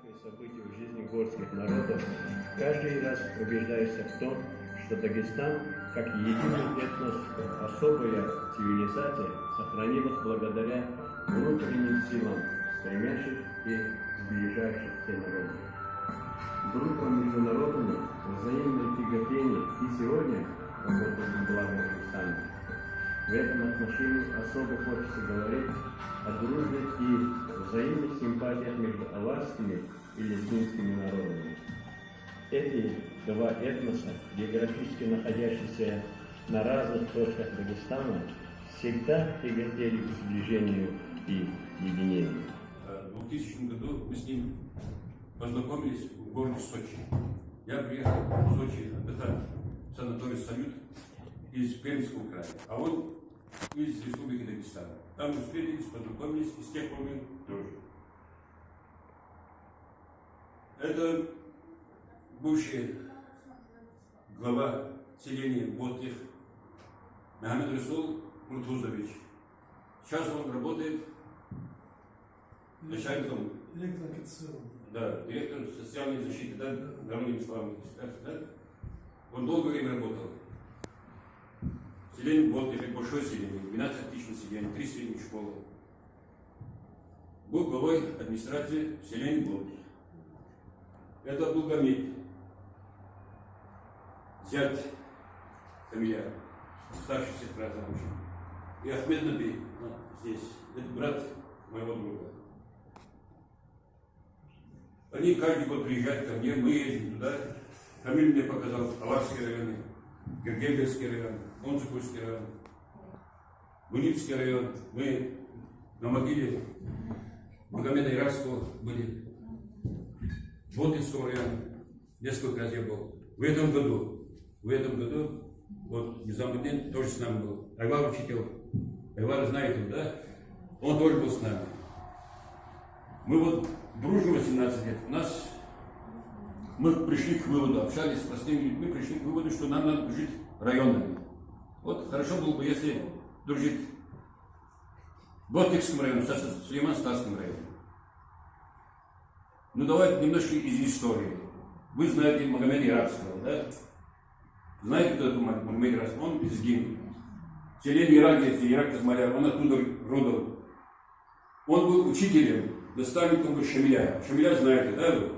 яркие события в жизни горских народов, каждый раз убеждаешься в том, что Дагестан, как единый этнос, особая цивилизация, сохранилась благодаря внутренним силам, стремящих и сближающих все народы. Дружба между народами, взаимное тяготение и сегодня работает на благо Дагестана. В этом отношении особо хочется говорить о дружбе и взаимных симпатиях между аварскими и лезгинскими народами. Эти два этноса, географически находящиеся на разных точках Дагестана, всегда тяготели к сближению и единению. В 2000 году мы с ним познакомились в городе Сочи. Я приехал в Сочи отдыхать в санаторий «Салют» из Пермского края, а он из Республики Дагестан. Там мы встретились, познакомились, и с тех пор мы дружим. Это бывший глава селения Ботлих Мухаммед Расул Муртузович. Сейчас он работает начальником, директором социальной защиты, народными словами. Он долгое время работал. Селение Ботлих, большое селение, 12 тысяч населения, 3 средних школы. Был главой администрации селения Ботлих. Это Абдулгамид, зять Камиля, старшая сестра замужем. И Ахмед Наби, здесь, это брат моего друга. Они каждый год приезжают ко мне, мы ездим туда. Камиль мне показал Аварские районы, Гергельский район, Онцикульский район, Мунипский район. Мы на могиле Магомеда Иракского были. В Ботлинском районе несколько раз я был. В этом году, вот Низамуддин тоже с нами был. Айвар учитель, Айвар знаете, да? Он тоже был с нами. Мы вот дружим 18 лет. Мы пришли к выводу, общались с простыми людьми, пришли к выводу, что нам надо дружить районами. Вот хорошо было бы, если дружить в Ботлихском районе, с Сулейман-Старским районом. Ну давайте немножко из истории. Вы знаете Магомеда Иракского, да? Знаете, кто это Магомед Иракский? Он лезгин. Селение Ирак Казмаля, он оттуда родом. Он был учителем, наставником Шамиля. Шамиля знаете, да вы?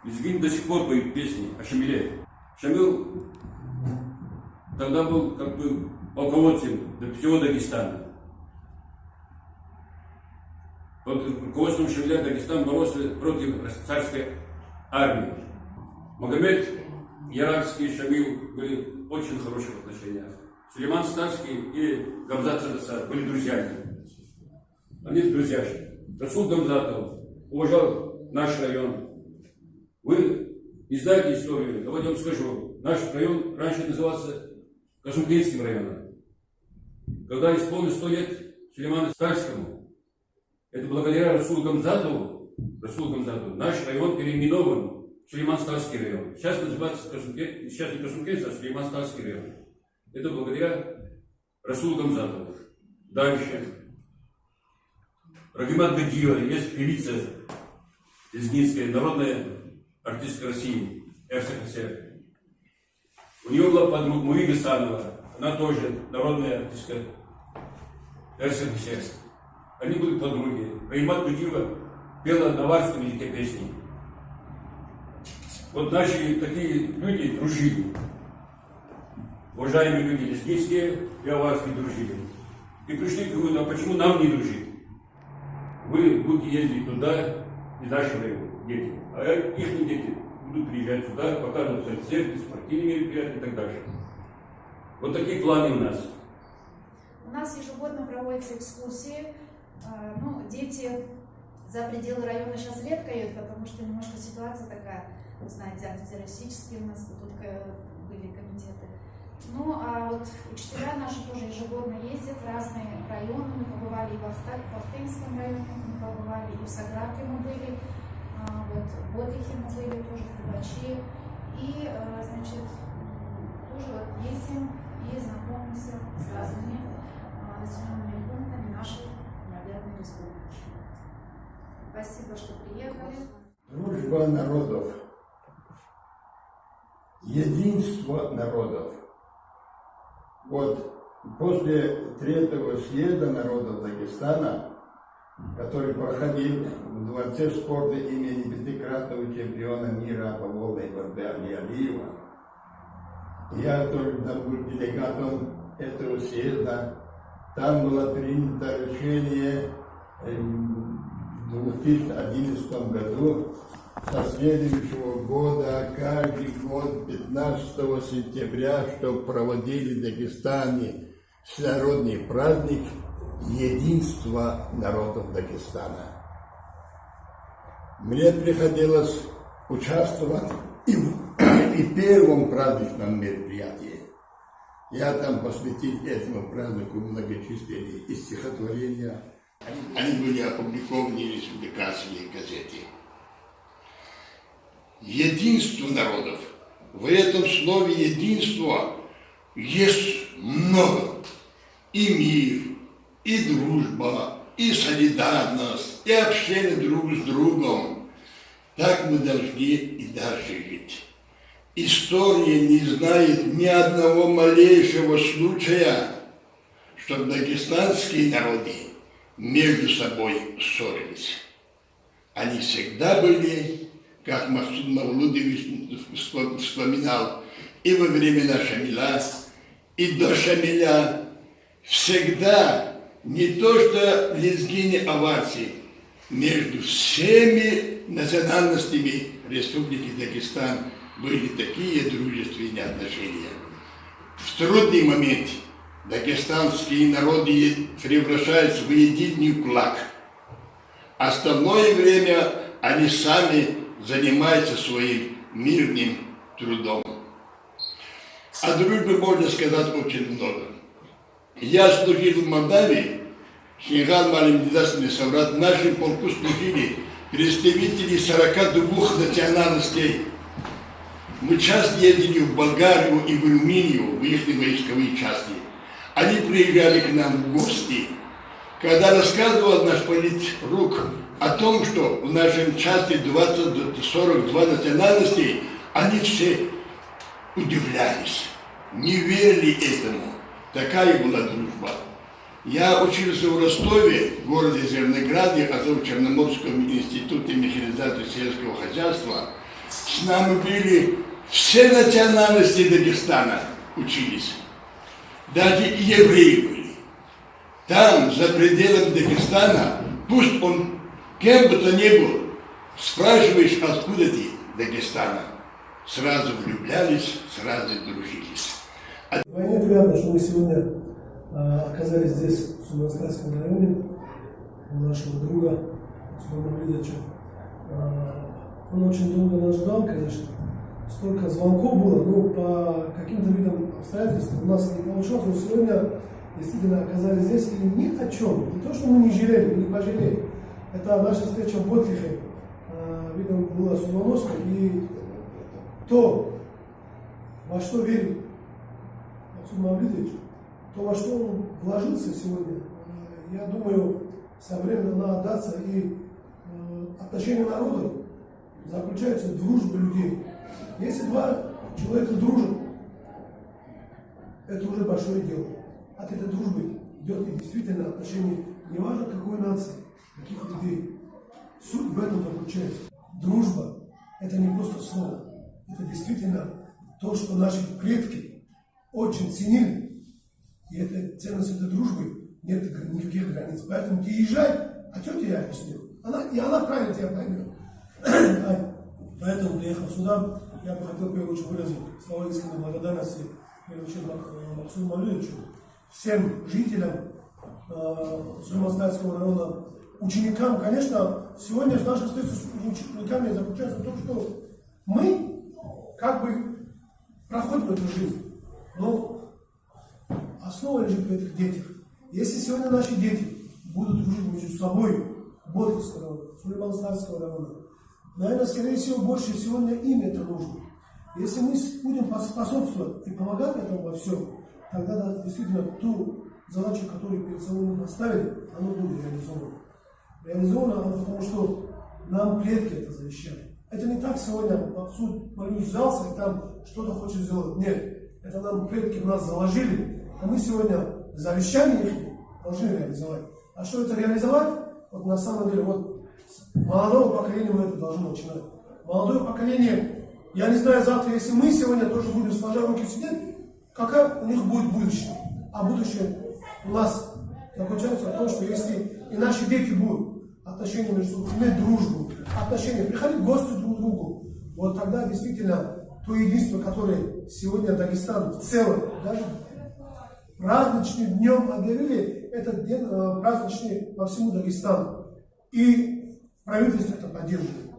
Лезгин до сих пор поет песни о Шамиле. Шамил тогда был как бы полководцем всего Дагестана. Под руководством Шамиля Дагестан боролся против царской армии. Магомед Иракский и Шамил были в очень хороших отношениях. Сулейман Старский и Гамзат Садаса были друзьями. Они друзья. Расул Гамзатов уважал наш район. Вы не знаете историю, давайте я вам скажу. Наш район раньше назывался Касумклинским районом. Когда исполнилось 100 лет Сулейману Старскому, это благодаря Расулу Гамзатову, наш район переименован в Сулейман-Старский район. Сейчас называется сейчас не Касумклинский, а Сулейман-Старский район. Это благодаря Расулу Гамзатову. Дальше. Рагимат Гадиева, есть певица лезгинская, народная артистка России, РСФСР. У нее была подруга Муи Гасанова, она тоже народная артистка РСФСР. Они были подруги. Рагимат Гадиева пела на аварском языке песни. Вот наши такие люди дружили. Уважаемые люди лезгинские и аварские дружили. И пришли к выводу, а почему нам не дружить? Вы будете ездить туда, из нашего района, дети. А их дети будут приезжать сюда, показывать концерты, спортивные мероприятия и так дальше. Вот такие планы у нас. У нас ежегодно проводятся экскурсии. Дети за пределы района сейчас редко едут, потому что немножко ситуация такая, вы знаете, антитеррористические у нас тут были комитеты. Ну, а вот учителя наши тоже ежегодно ездят в разные районы. Мы побывали и в Автынском районе, мы побывали, и в Саграке мы были, в Ботлихе мы были, тоже в Кабаче. И, тоже ездим и знакомимся с разными населенными пунктами нашей необъятной республики. Спасибо, что приехали. Дружба народов, единство народов. Вот после Третьего съезда народов Дагестана, который проходил в Дворце спорта имени пятикратного чемпиона мира по вольной борьбе Али Алиева, я тоже был делегатом этого съезда. Там было принято решение в 2011 году со следующего года, каждый год 15 сентября, чтобы проводили в Дагестане всенародный праздник единства народов Дагестана. Мне приходилось участвовать и в первом праздничном мероприятии. Я там посвятил этому празднику многочисленные и стихотворения. Они были опубликованы в республиканской газете. Единство народов. В этом слове единство есть много. И мир, и дружба, и солидарность, и общение друг с другом. Так мы должны и дальше жить. История не знает ни одного малейшего случая, чтобы дагестанские народы между собой ссорились. Они всегда были, как Максут Мавлудович вспоминал, и во времена Шамиля, и до Шамиля, всегда не то что лезгины аварции, между всеми национальностями Республики Дагестан были такие дружественные отношения. В трудный момент дагестанские народы превращаются в единый кулак. Остальное время они сами занимаются своим мирным трудом. О дружбе можно сказать очень много. Я служил в Молдавии, Шенган Малим не даст мне соврать, в нашем полку служили представители 42 национальностей. Мы часто ездили в Болгарию и в Румынию, в их войсковые части. Они приезжали к нам в гости. Когда рассказывал наш политрук о том, что в нашем части 42 национальностей, они все удивлялись, не верили этому. Такая была дружба. Я учился в Ростове, в городе Зернограде, Азово-Черноморском институте механизации сельского хозяйства. С нами были все национальности Дагестана, учились. Даже и евреи были. Там, за пределами Дагестана, пусть он кем бы то ни был, спрашиваешь, откуда ты, Дагестана, сразу влюблялись, сразу дружились. Мне приятно, что мы сегодня оказались здесь, в Сулейман-Стайском районе, у нашего друга Сулеймана Мавлидовича. Он очень долго нас ждал, конечно. Столько звонков было, но по каким-то видам обстоятельств у нас не получилось. Но сегодня действительно оказались здесь и ни о чем. Не то, что мы не жалели, мы не пожалели. Это наша встреча в Ботлихе, видно, была судьбоносной. И то, во что верил Максут Мавлидович, то, во что он вложился сегодня, я думаю, со временем надо отдаться. И отношения народов заключаются в дружбе людей. Если два человека дружат, это уже большое дело. От этой дружбы идет и действительно отношение, не важно какой нации, каких людей. Суть в этом заключается. Дружба – это не просто слово, это действительно то, что наши предки очень ценили. И эта ценность этой дружбы нет никаких границ. Поэтому ты езжай, а что тебе я объясню? Она правильно тебя поймет. Поэтому, приехал сюда, я бы хотел в первую очередь выразить слова искренней благодарности Максуту Мавлидовичу, всем жителям Сулейман-Стайского района, ученикам. Конечно, сегодня наша встреча с учениками заключается в том, что мы как бы проходим эту жизнь, но основа лежит в этих детях. Если сегодня наши дети будут дружить между собой, Ботлихского района, Сулейман-Стайского района, наверное, скорее всего, больше сегодня им это нужно. Если мы будем способствовать и помогать этому во всем, тогда действительно ту задачу, которую перед собой мы поставили, она будет реализована. Реализована, потому что нам предки это завещали. Это не так сегодня суд молюсь взялся и там что-то хочет сделать. Нет, это нам предки в нас заложили, а мы сегодня завещание их должны реализовать. А что это реализовать? Вот на самом деле, вот молодого поколения мы это должны начинать. Молодое поколение, я не знаю завтра, если мы сегодня тоже будем сложа руки сидеть, какая у них будет будущее. А будущее у нас заключается в том, что если и наши дети будут отношения между собой, иметь дружбу, отношения, приходить в гости друг к другу, вот тогда действительно то единство, которое сегодня Дагестан в целом, даже праздничным днем объявили, этот день праздничный по всему Дагестану. И правительство это поддерживает.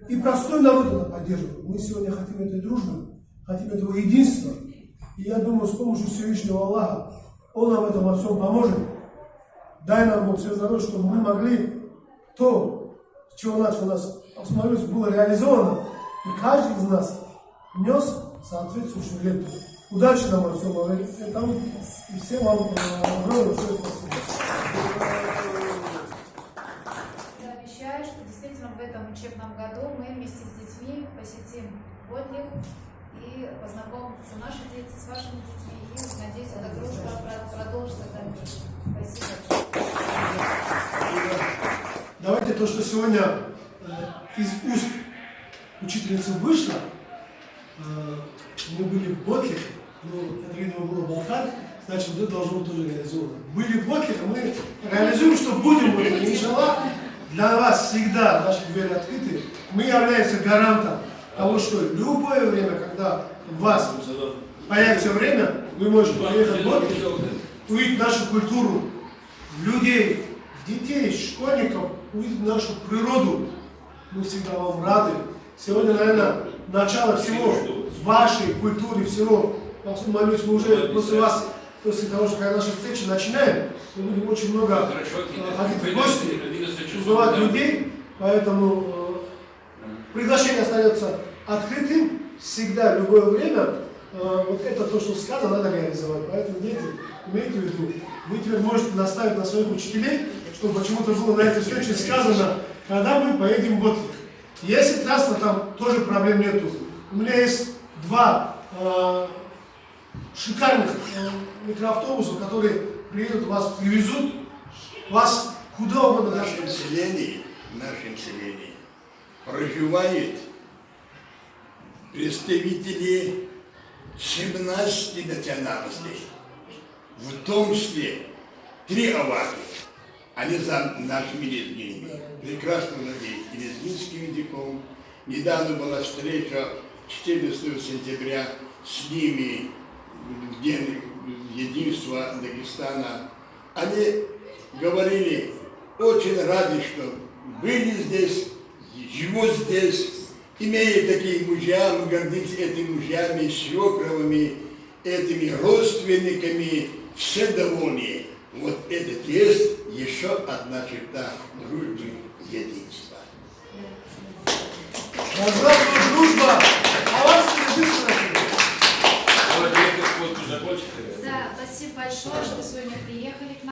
И простой народ это поддерживает. Мы сегодня хотим этой дружбы, хотим этого единства. И я думаю, с помощью Всевышнего Аллаха, Он нам в этом во всем поможет. Дай нам Бог все здоровье, чтобы мы могли то, с чего начал нас Осмолюсь, было реализовано. И каждый из нас внес соответствующую лепту. Удачи нам во всем. И всем вам огромное большое спасибо. Я обещаю, что действительно в этом учебном году мы вместе с детьми посетим Ботлих и познакомятся наши дети с вашими детьми. И, надеюсь, эта дружба продолжится в дальнейшем. Спасибо. Давайте то, что сегодня из уст учительницы вышло, мы были в Ботлихе, это, видимо, было Балхар, значит, вот это должно быть тоже реализовано. Были в Ботлихе, мы реализуем, что будем в Ботлихе. Иншаллах, для вас всегда наши двери открыты. Мы являемся гарантом того, что любое время, когда у вас появится время, вы можете поехать в Ботлих, увидеть нашу культуру, людей, детей, школьников, увидеть нашу природу. Мы всегда вам рады. Сегодня, наверное, начало всего вашей культуры, всего. Молюсь, мы уже после вас, после того, что когда наши встречи начинаем, мы будем очень много ходить в гости, узнавать людей, поэтому приглашение остается открытым всегда, в любое время. Вот это то, что сказано, надо реализовать. Поэтому, дети, имейте в виду, вы теперь можете наставить на своих учителей, чтобы почему-то было на этой встрече сказано, когда мы поедем в Ботлих. Если транспорт, там тоже проблем нету. У меня есть два шикарных микроавтобуса, которые приедут, вас привезут, вас куда угодно. В нашем селении проживает представители 17 национальностей, в том числе 3 аварии. Они за нашими лезгинами. Прекрасно владеют и лезгинским языком. Недавно была встреча 14 сентября с ними в День единства Дагестана. Они говорили, очень рады, что были здесь, живут здесь, имея такие мужья, мы гордимся этими мужьями, свекровыми, этими родственниками, все довольны. Вот это есть еще одна черта дружбы, единства. Здравствуй, дружба! А вас Да, спасибо большое, что сегодня приехали к нам.